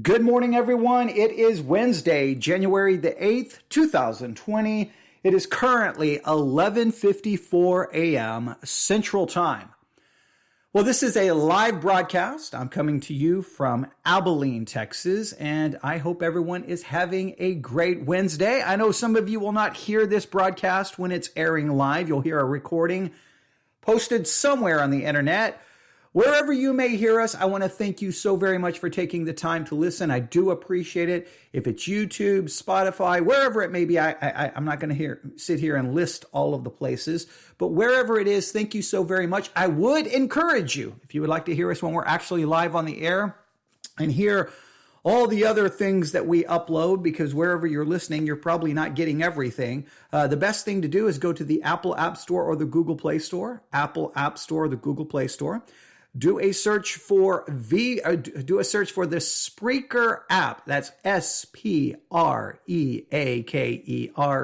Good morning, everyone. It is Wednesday, January the 8th, 2020. It is currently 11:54 a.m. Central Time. Well, this is a live broadcast. I'm coming to you from Abilene, Texas, and I hope everyone is having a great Wednesday. I know some of you will not hear this broadcast when it's airing live. You'll hear a recording posted somewhere on the internet. Wherever you may hear us, I want to thank you so very much for taking the time to listen. I do appreciate it. If it's YouTube, Spotify, wherever it may be, I'm not going to sit here and list all of the places, but wherever it is, thank you so very much. I would encourage you, if you would like to hear us when we're actually live on the air and hear all the other things that we upload, because wherever you're listening, you're probably not getting everything. The best thing to do is go to the Apple App Store or the Google Play Store, Apple App Store or the Google Play Store. Do a search for the Spreaker app. That's Spreaker,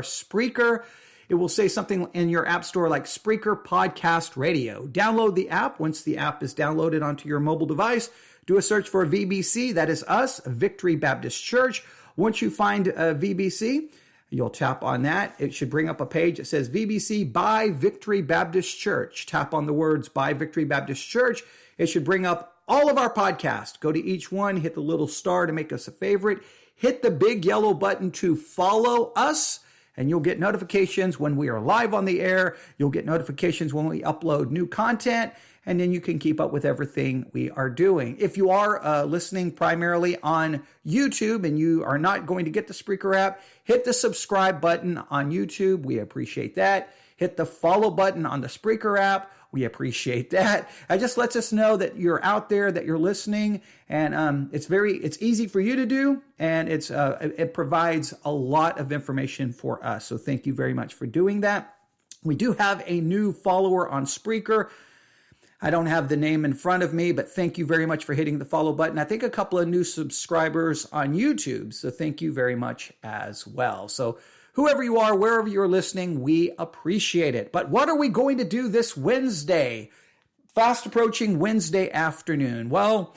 Spreaker. It will say something in your app store like Spreaker Podcast Radio. Download the app. Once the app is downloaded onto your mobile device, do a search for VBC. That is us, Victory Baptist Church. Once you find VBC, you'll tap on that. It should bring up a page that says VBC by Victory Baptist Church. Tap on the words by Victory Baptist Church. It should bring up all of our podcasts. Go to each one, hit the little star to make us a favorite. Hit the big yellow button to follow us, and you'll get notifications when we are live on the air. You'll get notifications when we upload new content, and then you can keep up with everything we are doing. If you are listening primarily on YouTube and you are not going to get the Spreaker app, hit the subscribe button on YouTube. We appreciate that. Hit the follow button on the Spreaker app. We appreciate that. It just lets us know that you're out there, that you're listening, and it's easy for you to do, and it provides a lot of information for us. So thank you very much for doing that. We do have a new follower on Spreaker. I don't have the name in front of me, but thank you very much for hitting the follow button. I think a couple of new subscribers on YouTube, so thank you very much as well. So whoever you are, wherever you're listening, we appreciate it. But what are we going to do this Wednesday? Fast approaching Wednesday afternoon. Well,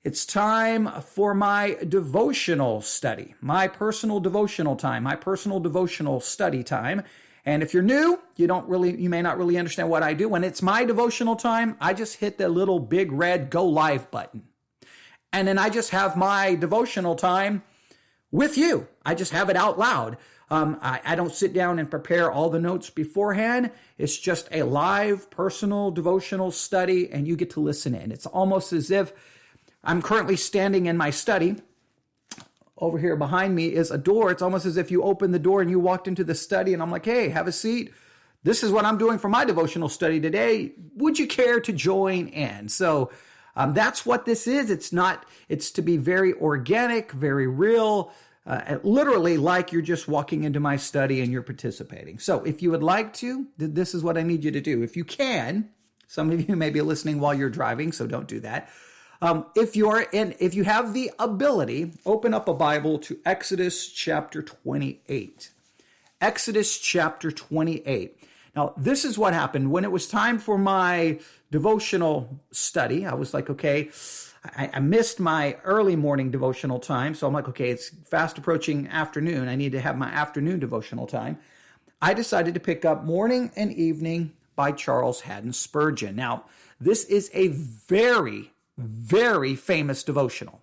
it's time for my devotional study, my personal devotional time, my personal devotional study time. And if you're new, you may not really understand what I do. When it's my devotional time, I just hit the little big red go live button. And then I just have my devotional time with you. I just have it out loud. I don't sit down and prepare all the notes beforehand. It's just a live personal devotional study, and you get to listen in. It's almost as if I'm currently standing in my study. Over here behind me is a door. It's almost as if you opened the door and you walked into the study, and I'm like, hey, have a seat. This is what I'm doing for my devotional study today. Would you care to join in? So that's what this is. It's to be very organic, very real, literally like you're just walking into my study and you're participating. So if you would like to, this is what I need you to do. If you can, some of you may be listening while you're driving, so don't do that. If you have the ability, open up a Bible to Exodus chapter 28. Exodus chapter 28. Now, this is what happened. When it was time for my devotional study, I was like, okay, I missed my early morning devotional time. So I'm like, okay, it's fast approaching afternoon. I need to have my afternoon devotional time. I decided to pick up Morning and Evening by Charles Haddon Spurgeon. Now, this is a very, very famous devotional.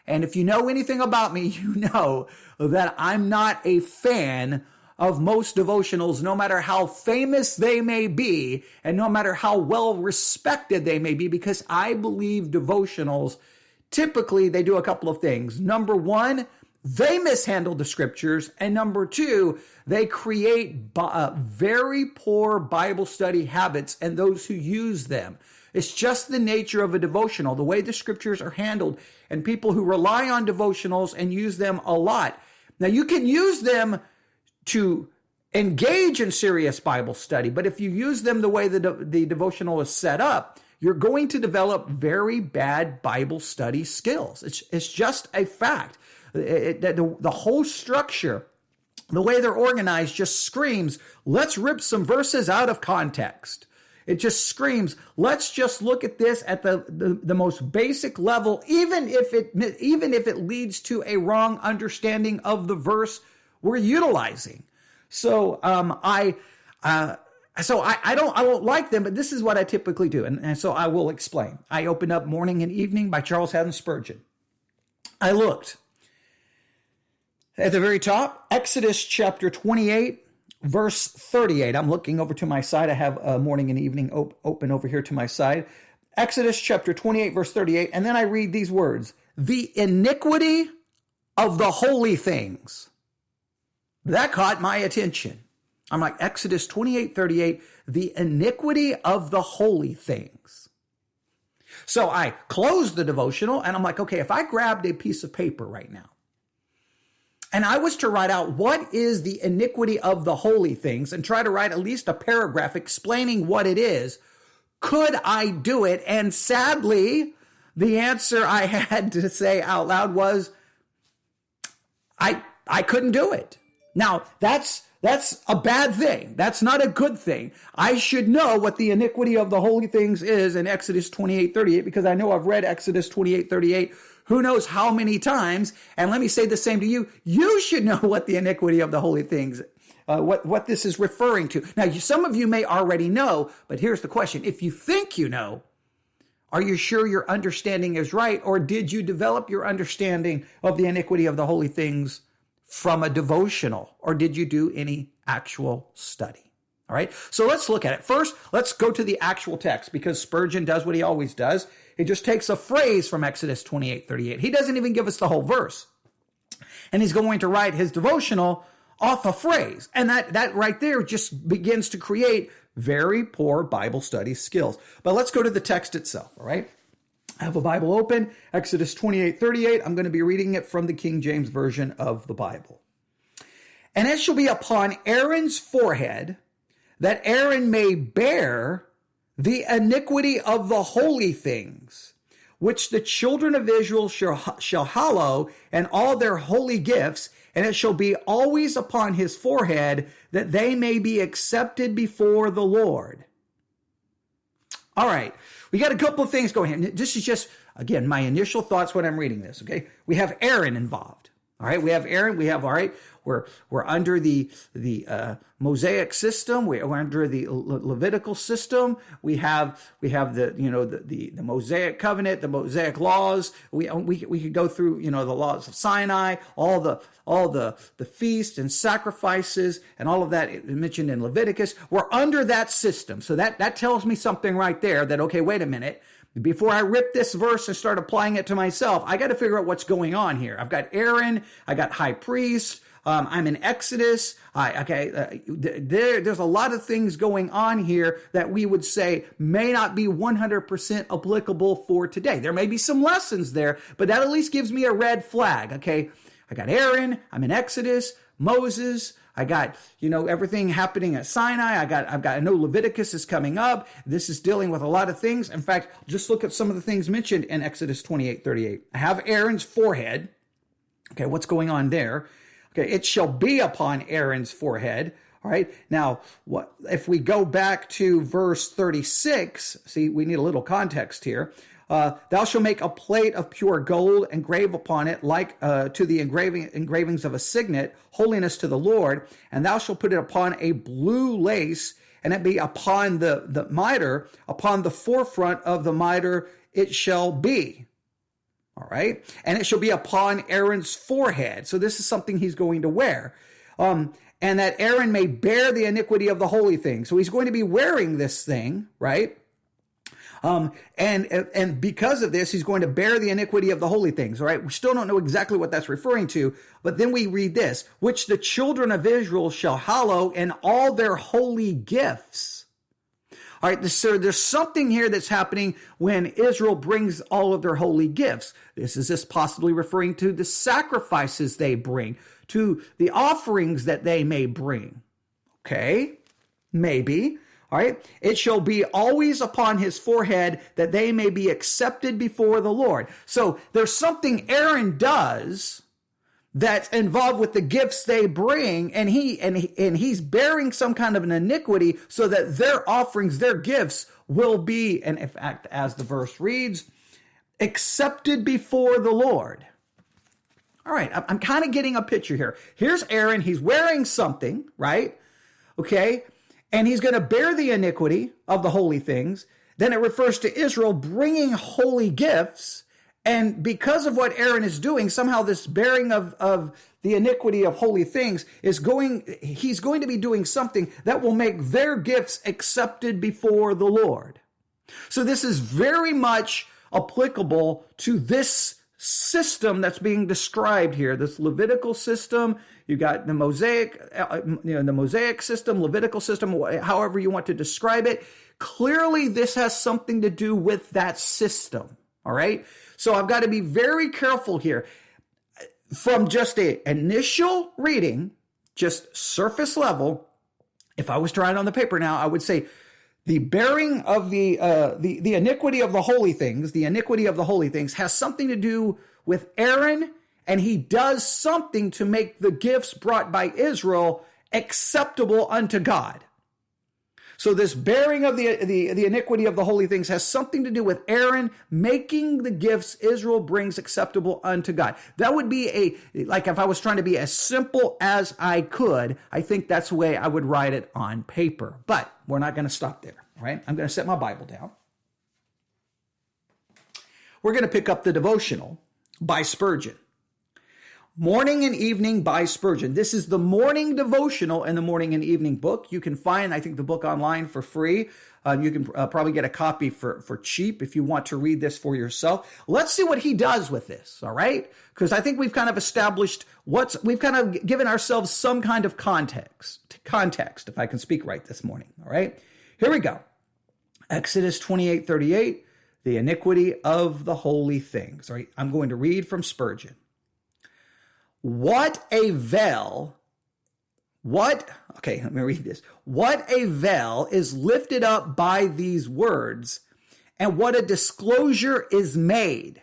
And if you know anything about me, you know that I'm not a fan of most devotionals, no matter how famous they may be, and no matter how well respected they may be, because I believe devotionals, typically they do a couple of things. Number one, they mishandle the scriptures. And number two, they create very poor Bible study habits and those who use them. It's just the nature of a devotional, the way the scriptures are handled, and people who rely on devotionals and use them a lot. Now, you can use them to engage in serious Bible study, but if you use them the way the devotional is set up, you're going to develop very bad Bible study skills. It's just a fact. The whole structure, the way they're organized, just screams, let's rip some verses out of context. It just screams, let's just look at this at the most basic level, even if it leads to a wrong understanding of the verse we're utilizing. So I won't like them, but this is what I typically do. And so I will explain. I opened up Morning and Evening by Charles Haddon Spurgeon. I looked at the very top, Exodus chapter 28, verse 38. I'm looking over to my side. I have Morning and Evening open over here to my side. Exodus chapter 28, verse 38. And then I read these words, the iniquity of the holy things. That caught my attention. I'm like, Exodus 28, 38, the iniquity of the holy things. So I closed the devotional and I'm like, okay, if I grabbed a piece of paper right now and I was to write out what is the iniquity of the holy things and try to write at least a paragraph explaining what it is, could I do it? And sadly, the answer I had to say out loud was, I couldn't do it. Now, that's a bad thing. That's not a good thing. I should know what the iniquity of the holy things is in Exodus 28, 38, because I know I've read Exodus 28, 38, who knows how many times. And let me say the same to you. You should know what the iniquity of the holy things, what this is referring to. Now, some of you may already know, but here's the question. If you think you know, are you sure your understanding is right? Or did you develop your understanding of the iniquity of the holy things from a devotional, or did you do any actual study? All right, so let's look at it. First, let's go to the actual text, because Spurgeon does what he always does. He just takes a phrase from Exodus 28, 38. He doesn't even give us the whole verse. And he's going to write his devotional off a phrase. And that right there just begins to create very poor Bible study skills. But let's go to the text itself, all right? I have a Bible open, Exodus 28, 38. I'm going to be reading it from the King James Version of the Bible. And it shall be upon Aaron's forehead that Aaron may bear the iniquity of the holy things, which the children of Israel shall hallow, and all their holy gifts, and it shall be always upon his forehead, that they may be accepted before the Lord. All right, we got a couple of things going here. This is just, again, my initial thoughts when I'm reading this, okay? We have Aaron involved. All right, we have Aaron. We have, all right, we're under the Mosaic system. We're under the Levitical system. We have the Mosaic covenant, the Mosaic laws. We could go through the laws of Sinai, all the feasts and sacrifices and all of that mentioned in Leviticus. We're under that system. So that tells me something right there that, okay, wait a minute. Before I rip this verse and start applying it to myself, I got to figure out what's going on here. I've got Aaron, I got high priest, I'm in Exodus. There's a lot of things going on here that we would say may not be 100% applicable for today. There may be some lessons there, but that at least gives me a red flag. Okay, I got Aaron, I'm in Exodus, Moses. I got, everything happening at Sinai. I know Leviticus is coming up. This is dealing with a lot of things. In fact, just look at some of the things mentioned in Exodus 28, 38. I have Aaron's forehead. Okay, what's going on there? Okay, it shall be upon Aaron's forehead. All right, now, what if we go back to verse 36? See, we need a little context here. Thou shalt make a plate of pure gold, engrave upon it like to the engravings of a signet, holiness to the Lord. And thou shalt put it upon a blue lace, and it be upon the mitre, upon the forefront of the mitre it shall be. All right, and it shall be upon Aaron's forehead. So this is something he's going to wear. And that Aaron may bear the iniquity of the holy thing. So he's going to be wearing this thing, right? And because of this, he's going to bear the iniquity of the holy things. All right. We still don't know exactly what that's referring to, but then we read this, which the children of Israel shall hallow in all their holy gifts. All right. So there's something here that's happening when Israel brings all of their holy gifts. Is this possibly referring to the sacrifices they bring, to the offerings that they may bring? Okay. Maybe. All right. It shall be always upon his forehead that they may be accepted before the Lord. So there's something Aaron does that's involved with the gifts they bring, and he's bearing some kind of an iniquity so that their offerings, their gifts will be, and in fact, as the verse reads, accepted before the Lord. All right, I'm kind of getting a picture here. Here's Aaron, he's wearing something, right? Okay, and he's going to bear the iniquity of the holy things. Then it refers to Israel bringing holy gifts. And because of what Aaron is doing, somehow this bearing of the iniquity of holy things he's going to be doing something that will make their gifts accepted before the Lord. So this is very much applicable to this system that's being described here, this Levitical system. You got the Mosaic, the Mosaic system, Levitical system, however you want to describe it. Clearly, this has something to do with that system. All right. So I've got to be very careful here. From just an initial reading, just surface level, if I was trying on the paper now, I would say the bearing of the iniquity of the holy things, has something to do with Aaron, and he does something to make the gifts brought by Israel acceptable unto God. So this bearing of the iniquity of the holy things has something to do with Aaron making the gifts Israel brings acceptable unto God. That would be like if I was trying to be as simple as I could, I think that's the way I would write it on paper. But we're not going to stop there, all right? I'm going to set my Bible down. We're going to pick up the devotional by Spurgeon. Morning and Evening by Spurgeon. This is the morning devotional in the Morning and Evening book. You can find, I think, the book online for free. You can probably get a copy for cheap if you want to read this for yourself. Let's see what he does with this, all right? Because I think we've kind of established we've kind of given ourselves some kind of context, if I can speak right this morning, all right? Here we go. Exodus 28:38, the iniquity of the holy things, all right? I'm going to read from Spurgeon. Okay, let me read this. What a veil is lifted up by these words, and what a disclosure is made.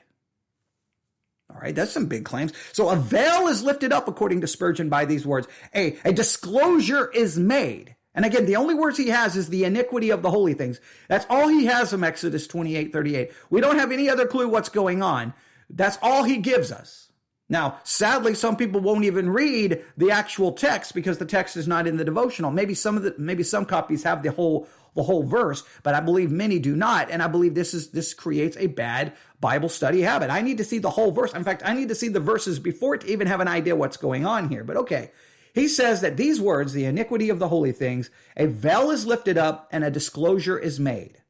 All right, that's some big claims. So a veil is lifted up, according to Spurgeon, by these words. A disclosure is made. And again, the only words he has is the iniquity of the holy things. That's all he has from Exodus 28:38. We don't have any other clue what's going on. That's all he gives us. Now, sadly, some people won't even read the actual text because the text is not in the devotional. Maybe some copies have the whole verse, but I believe many do not. And I believe this creates a bad Bible study habit. I need to see the whole verse. In fact, I need to see the verses before to even have an idea what's going on here. But okay, he says that these words, the iniquity of the holy things, a veil is lifted up and a disclosure is made.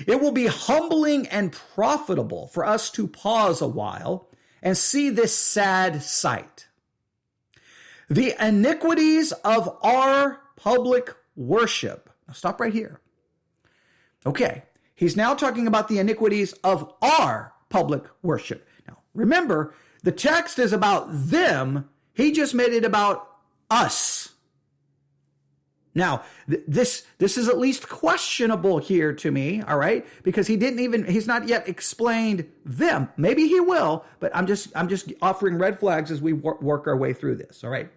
It will be humbling and profitable for us to pause a while and see this sad sight. The iniquities of our public worship. Now stop right here. Okay, he's now talking about the iniquities of our public worship. Now remember, the text is about them. He just made it about us. Now, this is at least questionable here to me, all right? Because he's not yet explained them. Maybe he will, but I'm just offering red flags as we work our way through this, all right?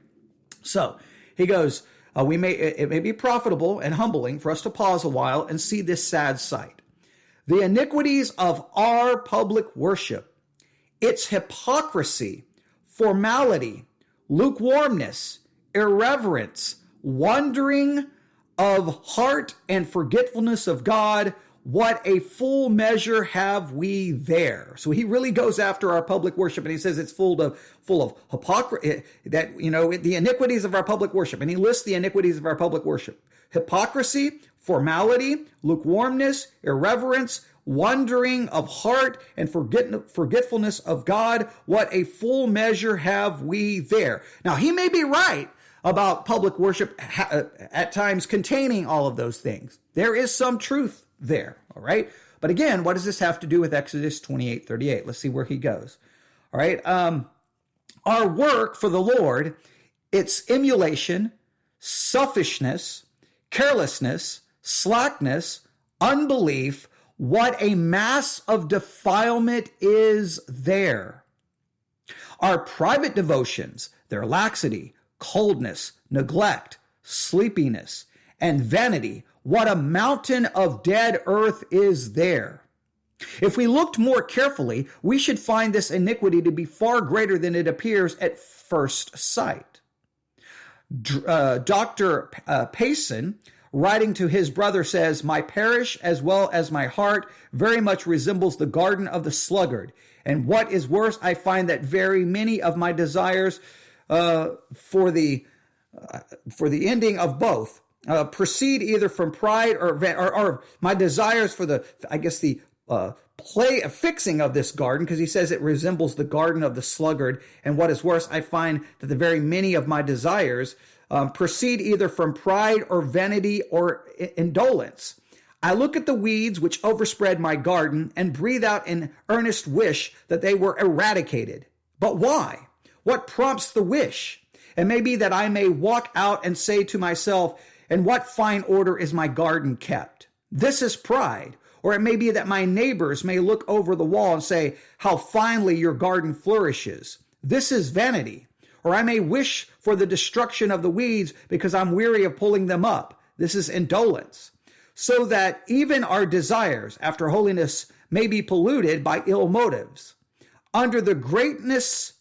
So he goes, it may be profitable and humbling for us to pause a while and see this sad sight. The iniquities of our public worship, its hypocrisy, formality, lukewarmness, irreverence, wandering of heart and forgetfulness of God, what a full measure have we there. So he really goes after our public worship, and he says it's full of hypocrisy, that, the iniquities of our public worship. And he lists the iniquities of our public worship: hypocrisy, formality, lukewarmness, irreverence, wandering of heart and forgetfulness of God. What a full measure have we there. Now, he may be right about public worship at times containing all of those things. There is some truth there, all right? But again, what does this have to do with Exodus 28:38? Let's see where he goes. All right, our work for the Lord, it's emulation, selfishness, carelessness, slackness, unbelief. What a mass of defilement is there. Our private devotions, their laxity, coldness, neglect, sleepiness, and vanity, what a mountain of dead earth is there. If we looked more carefully, we should find this iniquity to be far greater than it appears at first sight. Dr. Payson, writing to his brother, says, "My parish, as well as my heart, very much resembles the garden of the sluggard. And what is worse, I find that very many of my desires for the ending of both proceed either from pride or my desires for the fixing of this garden," because he says it resembles the garden of the sluggard. And what is worse, I find that the very many of my desires proceed either from pride or vanity or indolence. I look at the weeds which overspread my garden and breathe out an earnest wish that they were eradicated. But why? What prompts the wish? It may be that I may walk out and say to myself, "In what fine order is my garden kept?" This is pride. Or it may be that my neighbors may look over the wall and say, "How finely your garden flourishes." This is vanity. Or I may wish for the destruction of the weeds because I'm weary of pulling them up. This is indolence. So that even our desires after holiness may be polluted by ill motives. Under the greenest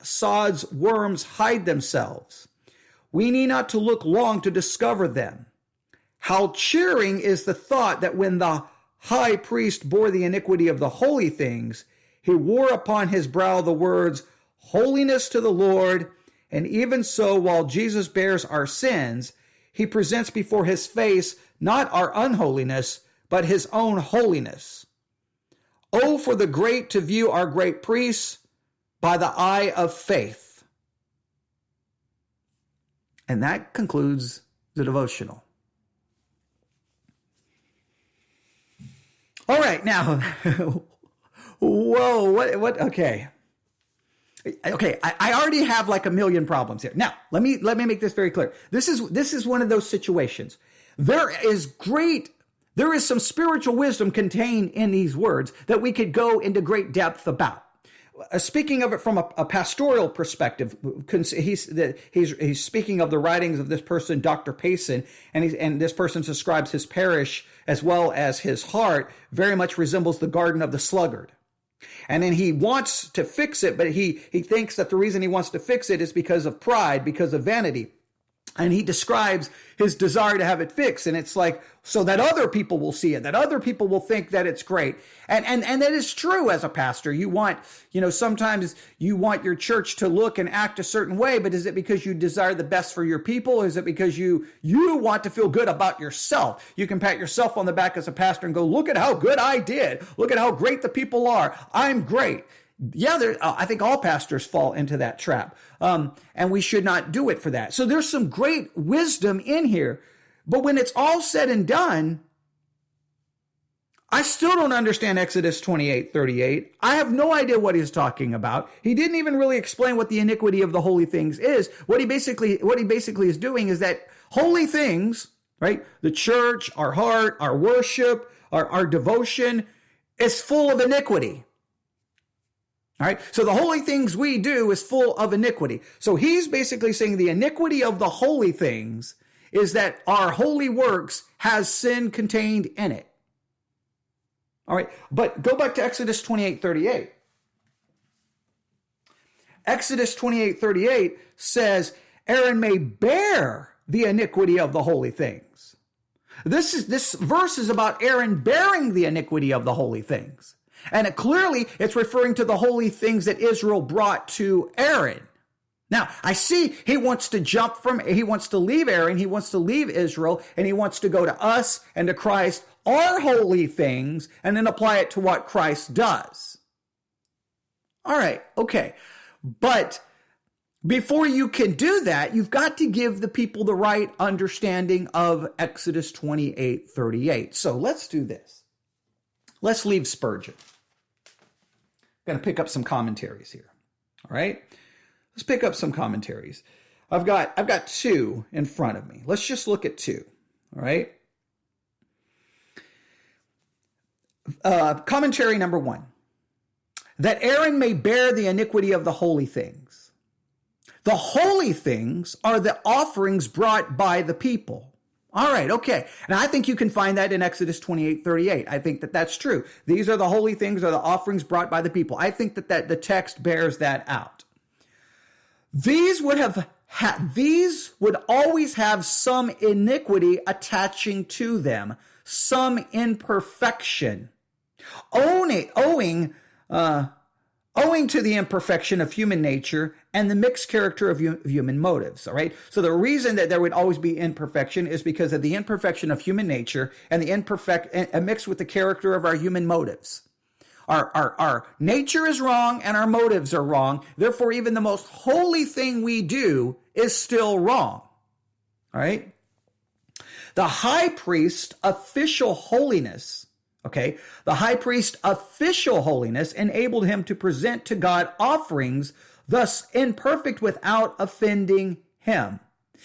sods worms hide themselves. We need not to look long to discover them. How cheering is the thought that when the high priest bore the iniquity of the holy things, he wore upon his brow the words, "Holiness to the Lord," and even so, while Jesus bears our sins, he presents before his face not our unholiness, but his own holiness. Oh, for the great to view our great priests by the eye of faith. And that concludes the devotional. All right, now, whoa, what, okay. Okay, I already have like a million problems here. Now, let me make this very clear. This is one of those situations. There is some spiritual wisdom contained in these words that we could go into great depth about. Speaking of it from a pastoral perspective, he's speaking of the writings of this person, Dr. Payson, and this person describes his parish as well as his heart very much resembles the garden of the sluggard. And then he wants to fix it, but he thinks that the reason he wants to fix it is because of pride, because of vanity. And he describes his desire to have it fixed. And it's like, so that other people will see it, that other people will think that it's great. And that is true as a pastor. Sometimes you want your church to look and act a certain way, but is it because you desire the best for your people? Or is it because you want to feel good about yourself? You can pat yourself on the back as a pastor and go, look at how good I did. Look at how great the people are. I'm great. Yeah, I think all pastors fall into that trap. And we should not do it for that. So there's some great wisdom in here. But when it's all said and done, I still don't understand Exodus 28:38. I have no idea what he's talking about. He didn't even really explain what the iniquity of the holy things is. What he basically is doing is that holy things, right? The church, our heart, our worship, our devotion is full of iniquity. All right. So the holy things we do is full of iniquity. So he's basically saying the iniquity of the holy things is that our holy works has sin contained in it. All right. But go back to Exodus 28:38. Exodus 28:38 says Aaron may bear the iniquity of the holy things. This verse is about Aaron bearing the iniquity of the holy things. And clearly, it's referring to the holy things that Israel brought to Aaron. Now, I see he wants to leave Aaron, he wants to leave Israel, and he wants to go to us and to Christ, our holy things, and then apply it to what Christ does. All right, okay. But before you can do that, you've got to give the people the right understanding of Exodus 28:38. So let's do this. Let's leave Spurgeon. I'm going to pick up some commentaries here. All right. Let's pick up some commentaries. I've got two in front of me. Let's just look at two. All right. Commentary number 1. that Aaron may bear the iniquity of the holy things. The holy things are the offerings brought by the people. All right, okay. And I think you can find that in Exodus 28:38. I think that that's true. These are the holy things, are the offerings brought by the people. I think that the text bears that out. These would always have some iniquity attaching to them, some imperfection, owing to the imperfection of human nature and the mixed character of human motives. All right. So the reason that there would always be imperfection is because of the imperfection of human nature and the mixed with the character of our human motives. Our nature is wrong and our motives are wrong. Therefore, even the most holy thing we do is still wrong. All right. The high priest official holiness, okay, the high priest official holiness enabled him to present to God offerings, thus imperfect without offending him.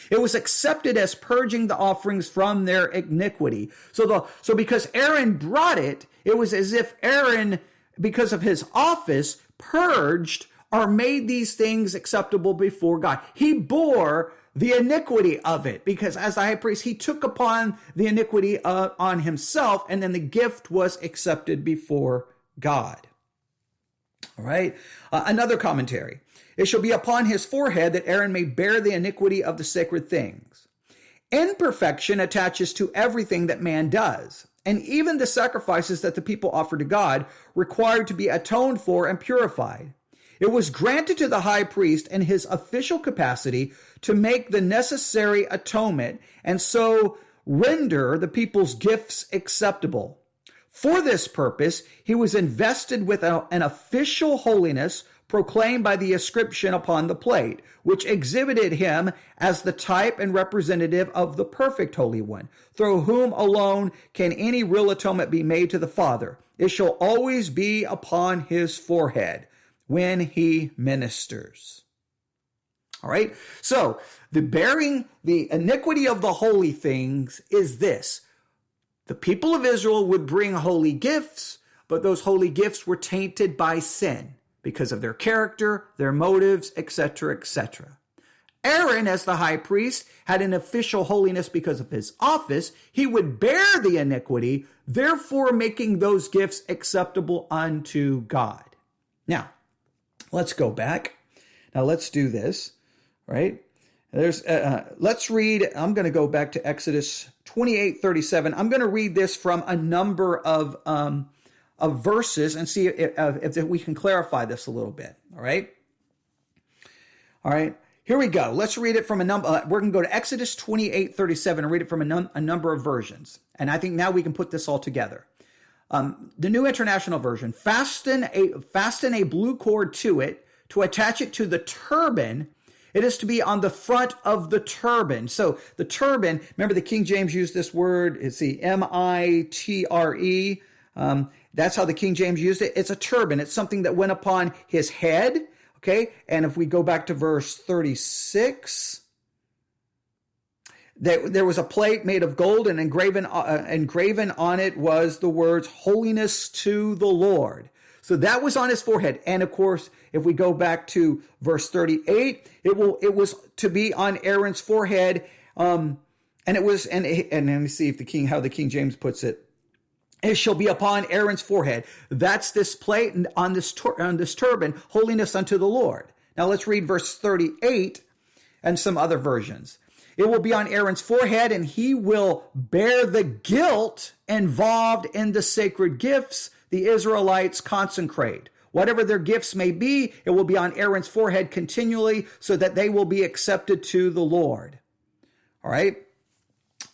It was accepted as purging the offerings from their iniquity. So because Aaron brought it, it was as if Aaron, because of his office, purged or made these things acceptable before God. He bore the iniquity of it because as the high priest, he took upon the iniquity on himself, and then the gift was accepted before God. All right. Another commentary. It shall be upon his forehead that Aaron may bear the iniquity of the sacred things. Imperfection attaches to everything that man does, and even the sacrifices that the people offer to God required to be atoned for and purified. It was granted to the high priest in his official capacity to make the necessary atonement and so render the people's gifts acceptable. For this purpose, he was invested with an official holiness proclaimed by the inscription upon the plate, which exhibited him as the type and representative of the perfect Holy One, through whom alone can any real atonement be made to the Father. It shall always be upon his forehead when he ministers. All right. So the bearing the iniquity of the holy things is this. The people of Israel would bring holy gifts, but those holy gifts were tainted by sin because of their character, their motives, etc., etc. Aaron, as the high priest, had an official holiness because of his office. He would bear the iniquity, therefore making those gifts acceptable unto God. Now, let's go back. Now let's do this, right? Let's read. I'm going to go back to Exodus 28:37. I'm going to read this from a number of verses and see if we can clarify this a little bit. All right. All right. Here we go. Let's read it from a number. We're going to go to Exodus 28:37 and read it from a number of versions. And I think now we can put this all together. The New International Version, fasten a blue cord to it to attach it to the turban. It is to be on the front of the turban. So the turban, remember the King James used this word, it's the M-I-T-R-E. That's how the King James used it. It's a turban. It's something that went upon his head. Okay. And if we go back to verse 36, there was a plate made of gold, and engraven on it was the words "Holiness to the Lord." So that was on his forehead. And of course, if we go back to verse 38, it was to be on Aaron's forehead. And let me see if how the King James puts it. It shall be upon Aaron's forehead. That's this plate on this turban, holiness unto the Lord. Now let's read verse 38 and some other versions. It will be on Aaron's forehead, and he will bear the guilt involved in the sacred gifts the Israelites consecrate. Whatever their gifts may be, it will be on Aaron's forehead continually so that they will be accepted to the Lord. All right.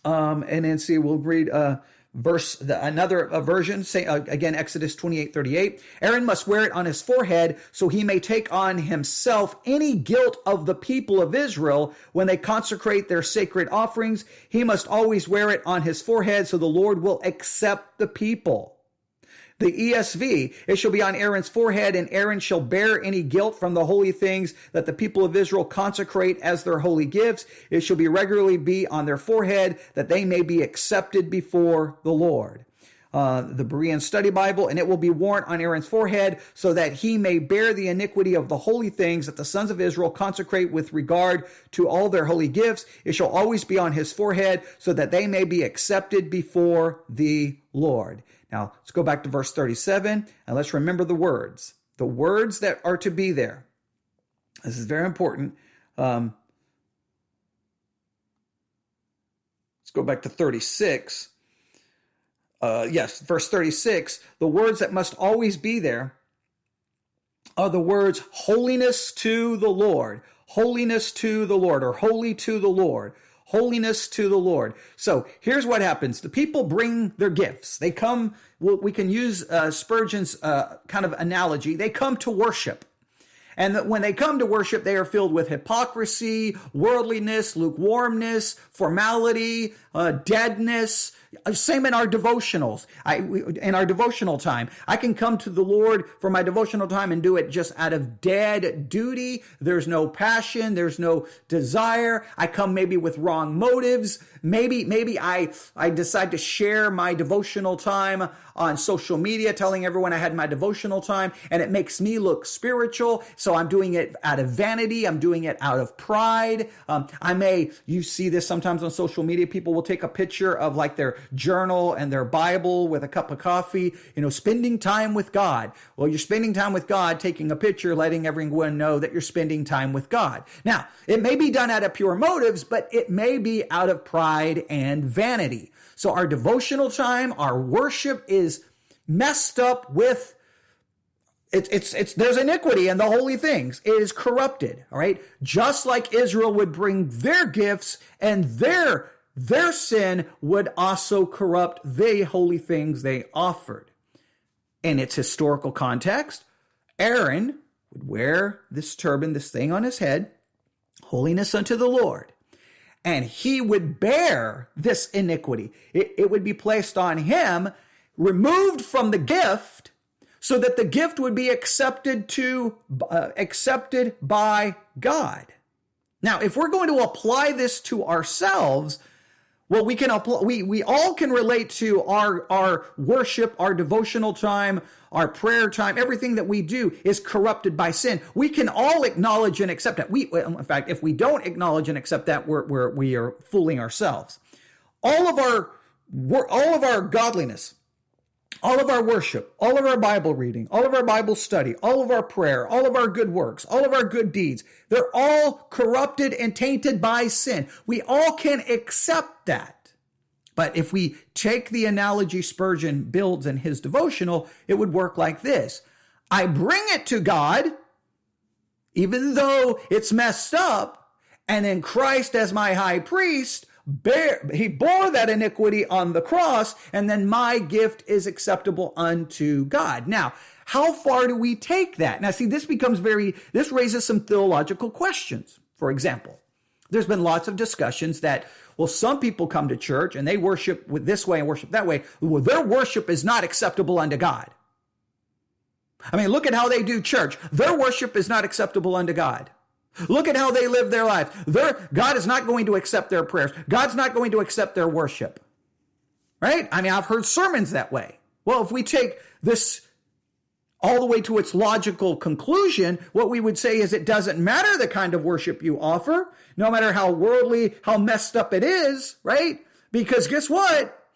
And then see, we'll read another version, say again, Exodus 28:38. Aaron must wear it on his forehead so he may take on himself any guilt of the people of Israel when they consecrate their sacred offerings. He must always wear it on his forehead so the Lord will accept the people. The ESV, it shall be on Aaron's forehead, and Aaron shall bear any guilt from the holy things that the people of Israel consecrate as their holy gifts. It shall regularly be on their forehead that they may be accepted before the Lord. the Berean Study Bible, and it will be worn on Aaron's forehead so that he may bear the iniquity of the holy things that the sons of Israel consecrate with regard to all their holy gifts. It shall always be on his forehead so that they may be accepted before the Lord. Now, let's go back to verse 37 and let's remember the words that are to be there. This is very important. Let's go back to 36. Verse 36, the words that must always be there are the words holiness to the Lord, holiness to the Lord, or holy to the Lord, holiness to the Lord. So here's what happens. The people bring their gifts. They come, we can use Spurgeon's kind of analogy. They come to worship. And when they come to worship, they are filled with hypocrisy, worldliness, lukewarmness, formality, deadness. Same in our devotionals. In our devotional time, I can come to the Lord for my devotional time and do it just out of dead duty. There's no passion. There's no desire. I come maybe with wrong motives. Maybe I decide to share my devotional time on social media, telling everyone I had my devotional time, and it makes me look spiritual. So I'm doing it out of vanity. I'm doing it out of pride. You see this sometimes on social media. People will take a picture of like their journal and their Bible with a cup of coffee, spending time with God. Well, you're spending time with God, taking a picture, letting everyone know that you're spending time with God. Now, it may be done out of pure motives, but it may be out of pride and vanity. So our devotional time, our worship is messed up with there's iniquity in the holy things. It is corrupted, all right? Just like Israel would bring their gifts and their sin would also corrupt the holy things they offered. In its historical context, Aaron would wear this turban, this thing on his head, holiness unto the Lord. And he would bear this iniquity. It would be placed on him, removed from the gift, so that the gift would be accepted by God. Now, if we're going to apply this to ourselves, well, we all can relate to our worship, our devotional time, our prayer time. Everything that we do is corrupted by sin. We can all acknowledge and accept that. In fact, if we don't acknowledge and accept that, we are fooling ourselves. All of our godliness, all of our worship, all of our Bible reading, all of our Bible study, all of our prayer, all of our good works, all of our good deeds, they're all corrupted and tainted by sin. We all can accept that. But if we take the analogy Spurgeon builds in his devotional, it would work like this. I bring it to God, even though it's messed up, and in Christ as my high priest, he bore that iniquity on the cross, and then my gift is acceptable unto God. Now, how far do we take that? Now, see, this raises some theological questions. For example, there's been lots of discussions that, well, some people come to church and they worship with this way and worship that way. Well, their worship is not acceptable unto God. I mean, look at how they do church. Their worship is not acceptable unto God. Look at how they live their life. God is not going to accept their prayers. God's not going to accept their worship. Right? I mean, I've heard sermons that way. Well, if we take this all the way to its logical conclusion, what we would say is it doesn't matter the kind of worship you offer, no matter how worldly, how messed up it is, right? Because guess what?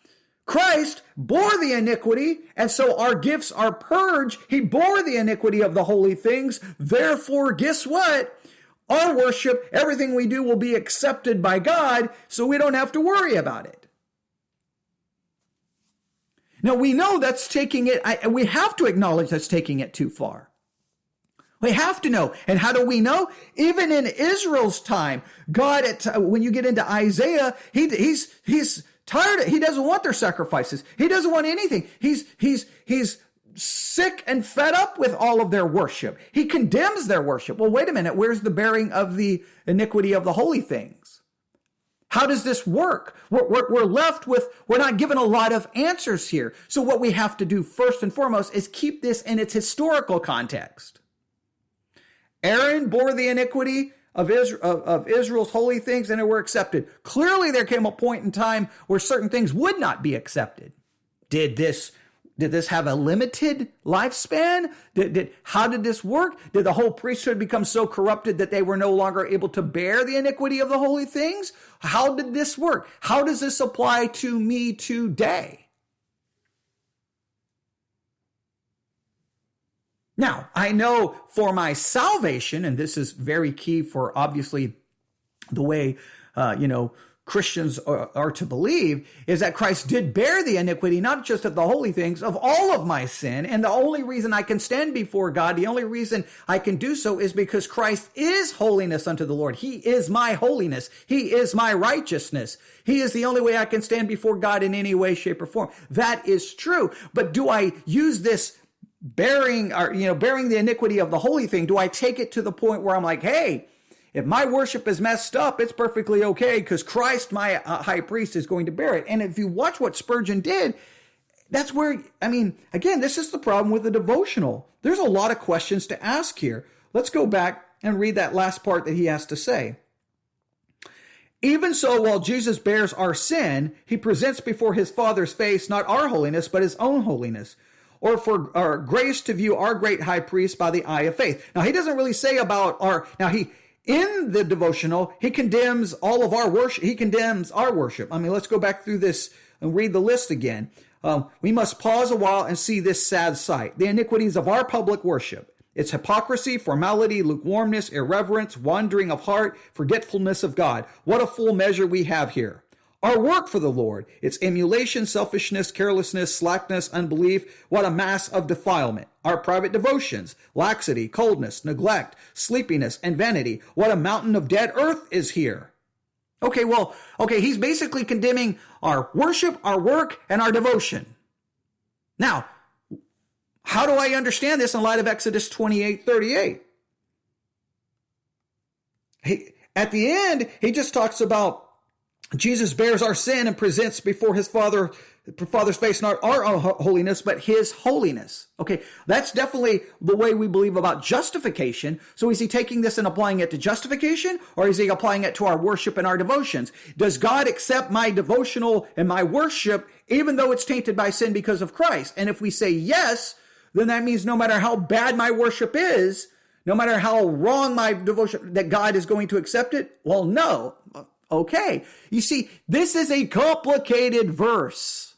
Christ bore the iniquity, and so our gifts are purged. He bore the iniquity of the holy things. Therefore, guess what? Our worship, everything we do will be accepted by God, so we don't have to worry about it. Now, we know that's taking it, we have to acknowledge that's taking it too far. We have to know. And how do we know? Even in Israel's time, God, when you get into Isaiah, he's tired. He doesn't want their sacrifices. He doesn't want anything. He's sick and fed up with all of their worship. He condemns their worship. Well, wait a minute. Where's the bearing of the iniquity of the holy things? How does this work? We're left with, we're not given a lot of answers here. So what we have to do first and foremost is keep this in its historical context. Aaron bore the iniquity of Israel's holy things, and they were accepted. Clearly, there came a point in time where certain things would not be accepted. Did this have a limited lifespan? How did this work? Did the whole priesthood become so corrupted that they were no longer able to bear the iniquity of the holy things? How did this work? How does this apply to me today? Now, I know for my salvation, and this is very key for obviously the way, Christians are to believe, is that Christ did bear the iniquity, not just of the holy things, of all of my sin. And the only reason I can stand before God, the only reason I can do so is because Christ is holiness unto the Lord. He is my holiness. He is my righteousness. He is the only way I can stand before God in any way, shape, or form. That is true. But do I use this bearing the iniquity of the holy thing? Do I take it to the point where I'm like, hey, if my worship is messed up, it's perfectly okay because Christ, my high priest, is going to bear it. And if you watch what Spurgeon did, that's where, again, this is the problem with the devotional. There's a lot of questions to ask here. Let's go back and read that last part that he has to say. Even so, while Jesus bears our sin, he presents before his Father's face not our holiness, but his own holiness, or for our grace to view our great high priest by the eye of faith. Now, he doesn't really say about in the devotional, he condemns all of our worship. He condemns our worship. Let's go back through this and read the list again. We must pause a while and see this sad sight. The iniquities of our public worship. It's hypocrisy, formality, lukewarmness, irreverence, wandering of heart, forgetfulness of God. What a full measure we have here. Our work for the Lord. It's emulation, selfishness, carelessness, slackness, unbelief. What a mass of defilement. Our private devotions, laxity, coldness, neglect, sleepiness, and vanity. What a mountain of dead earth is here. He's basically condemning our worship, our work, and our devotion. Now, how do I understand this in light of Exodus 28:38? At the end, he just talks about Jesus bears our sin and presents before his Father's face not our own holiness, but his holiness. Okay, that's definitely the way we believe about justification. So is he taking this and applying it to justification, or is he applying it to our worship and our devotions? Does God accept my devotional and my worship even though it's tainted by sin because of Christ? And if we say yes, then that means no matter how bad my worship is, no matter how wrong my devotion, that God is going to accept it? Well, no. Okay. You see, this is a complicated verse.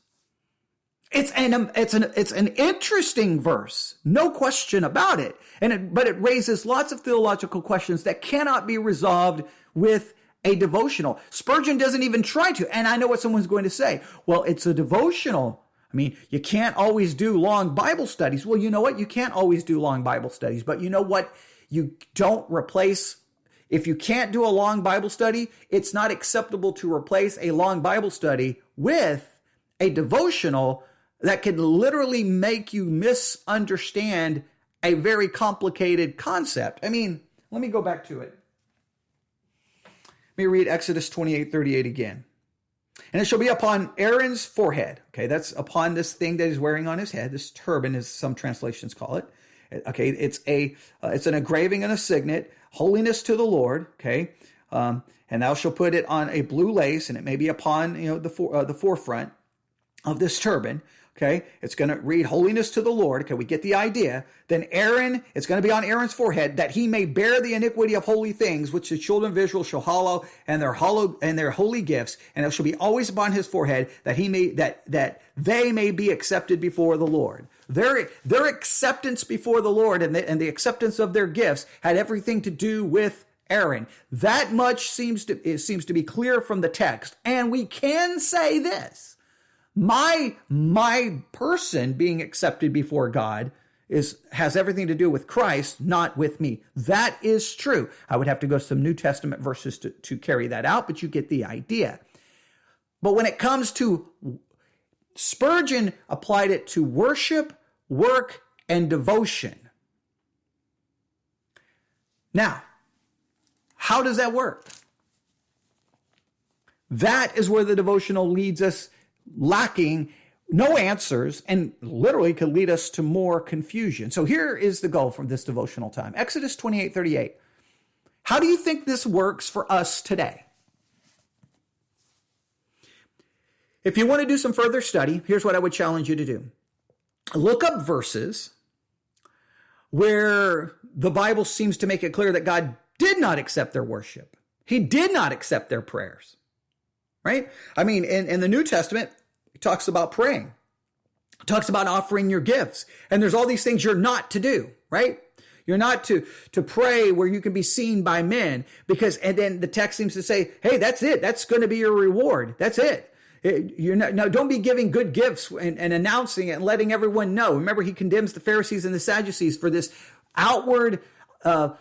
It's an interesting verse. No question about it. But it raises lots of theological questions that cannot be resolved with a devotional. Spurgeon doesn't even try to. And I know what someone's going to say. Well, it's a devotional. You can't always do long Bible studies. Well, you know what? You can't always do long Bible studies. But you know what? You don't replace. If you can't do a long Bible study, it's not acceptable to replace a long Bible study with a devotional that can literally make you misunderstand a very complicated concept. Let me go back to it. Let me read Exodus 28:38 again. And it shall be upon Aaron's forehead. Okay, that's upon this thing that he's wearing on his head. This turban, as some translations call it. Okay, it's an engraving and a signet. Holiness to the Lord, okay, and thou shalt put it on a blue lace, and it may be upon the forefront of this turban. Okay, it's going to read holiness to the Lord. Okay, we get the idea. Then Aaron, it's going to be on Aaron's forehead, that he may bear the iniquity of holy things, which the children of Israel shall hallow, and their holy gifts, and it shall be always upon his forehead, that they may be accepted before the Lord. Their acceptance before the Lord and the acceptance of their gifts had everything to do with Aaron. That much seems to be clear from the text. And we can say this: my person being accepted before God has everything to do with Christ, not with me. That is true. I would have to go to some New Testament verses to carry that out, but you get the idea. But when it comes to Spurgeon, applied it to worship, work, and devotion. Now, how does that work? That is where the devotional leads us, lacking no answers, and literally could lead us to more confusion. So here is the goal from this devotional time. Exodus 28:38. How do you think this works for us today? If you want to do some further study, here's what I would challenge you to do. Look up verses where the Bible seems to make it clear that God did not accept their worship. He did not accept their prayers, right? I mean, in the New Testament, it talks about praying. It talks about offering your gifts. And there's all these things you're not to do, right? You're not to pray where you can be seen by men and then the text seems to say, hey, that's it. That's going to be your reward. That's it. Don't be giving good gifts and announcing it and letting everyone know. Remember, he condemns the Pharisees and the Sadducees for this outward,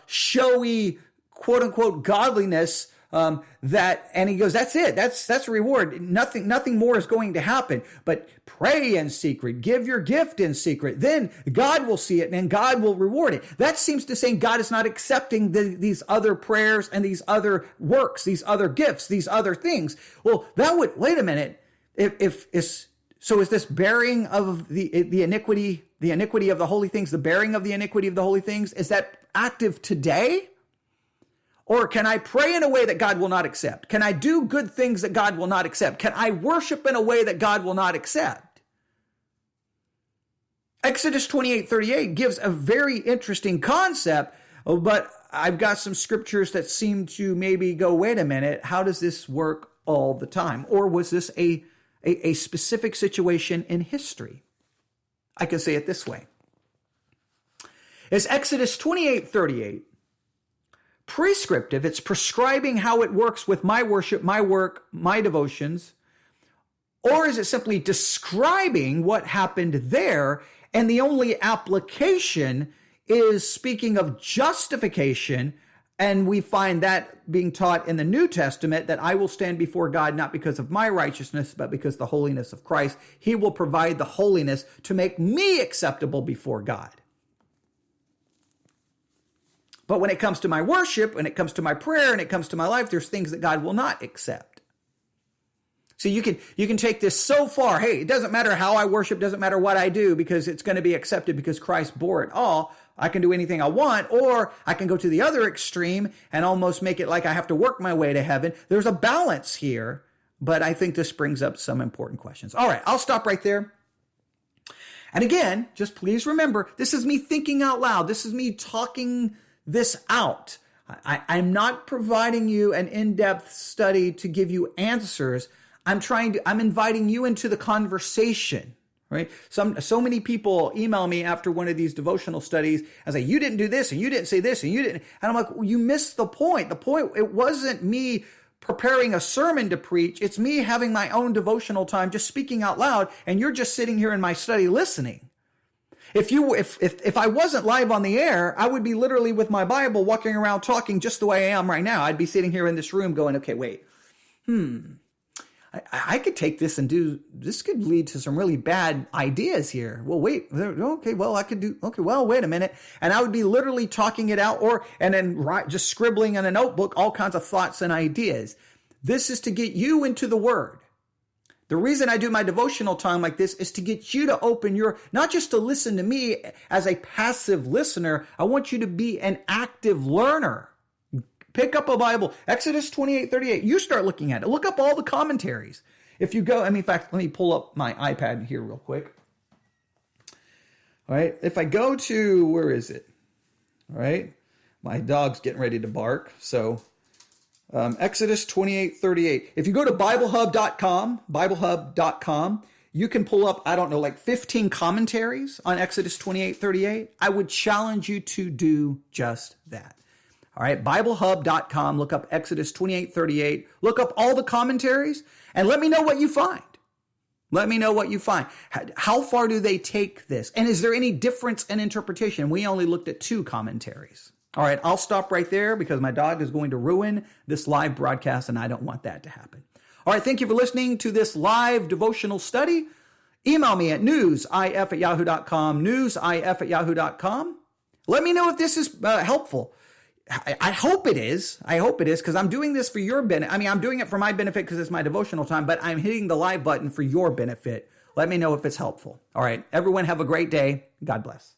showy, quote unquote, godliness. And he goes, that's it. That's a reward. Nothing more is going to happen. But pray in secret. Give your gift in secret. Then God will see it and God will reward it. That seems to say God is not accepting these other prayers and these other works, these other gifts, these other things. Well, wait a minute. Is this bearing of the iniquity of the holy things, the bearing of the iniquity of the holy things, is that active today? Or can I pray in a way that God will not accept? Can I do good things that God will not accept? Can I worship in a way that God will not accept? Exodus 28:38 gives a very interesting concept, but I've got some scriptures that seem to maybe go, wait a minute, how does this work all the time? Or was this a specific situation in history? I can say it this way. Is Exodus 28:38 prescriptive? It's prescribing how it works with my worship, my work, my devotions? Or is it simply describing what happened there, and the only application is speaking of justification? And we find that being taught in the New Testament, that I will stand before God not because of my righteousness, but because of the holiness of Christ. He will provide the holiness to make me acceptable before God. But when it comes to my worship, when it comes to my prayer, and it comes to my life, there's things that God will not accept. So you can take this so far. Hey, it doesn't matter how I worship, doesn't matter what I do, because it's going to be accepted because Christ bore it all. I can do anything I want, or I can go to the other extreme and almost make it like I have to work my way to heaven. There's a balance here, but I think this brings up some important questions. All right, I'll stop right there. And again, just please remember, this is me thinking out loud. This is me talking this out. I'm not providing you an in-depth study to give you answers. I'm inviting you into the conversation, right? So many people email me after one of these devotional studies and say, you didn't do this, and you didn't say this, and you didn't. And I'm like, well, you missed the point. The point, it wasn't me preparing a sermon to preach. It's me having my own devotional time, just speaking out loud, and you're just sitting here in my study listening. If I wasn't live on the air, I would be literally with my Bible walking around talking just the way I am right now. I'd be sitting here in this room going, okay, wait, I could take this and this could lead to some really bad ideas here. Well, wait, okay, well, wait a minute. And I would be literally talking it out and then just scribbling in a notebook, all kinds of thoughts and ideas. This is to get you into the Word. The reason I do my devotional time like this is to get you to open not just to listen to me as a passive listener. I want you to be an active learner. Pick up a Bible, Exodus 28:38. You start looking at it. Look up all the commentaries. If you go, in fact, let me pull up my iPad here real quick. All right. If I go to, where is it? All right. My dog's getting ready to bark. So Exodus 28:38. If you go to BibleHub.com, you can pull up, 15 commentaries on Exodus 28:38. I would challenge you to do just that. All right, BibleHub.com, look up Exodus 28:38, look up all the commentaries, and let me know what you find. Let me know what you find. How far do they take this? And is there any difference in interpretation? We only looked at 2 commentaries. All right, I'll stop right there because my dog is going to ruin this live broadcast, and I don't want that to happen. All right, thank you for listening to this live devotional study. Email me at newsif@yahoo.com, newsif@yahoo.com. Let me know if this is helpful. I hope it is. Because I'm doing this for your benefit. I'm doing it for my benefit because it's my devotional time, but I'm hitting the live button for your benefit. Let me know if it's helpful. All right, everyone have a great day. God bless.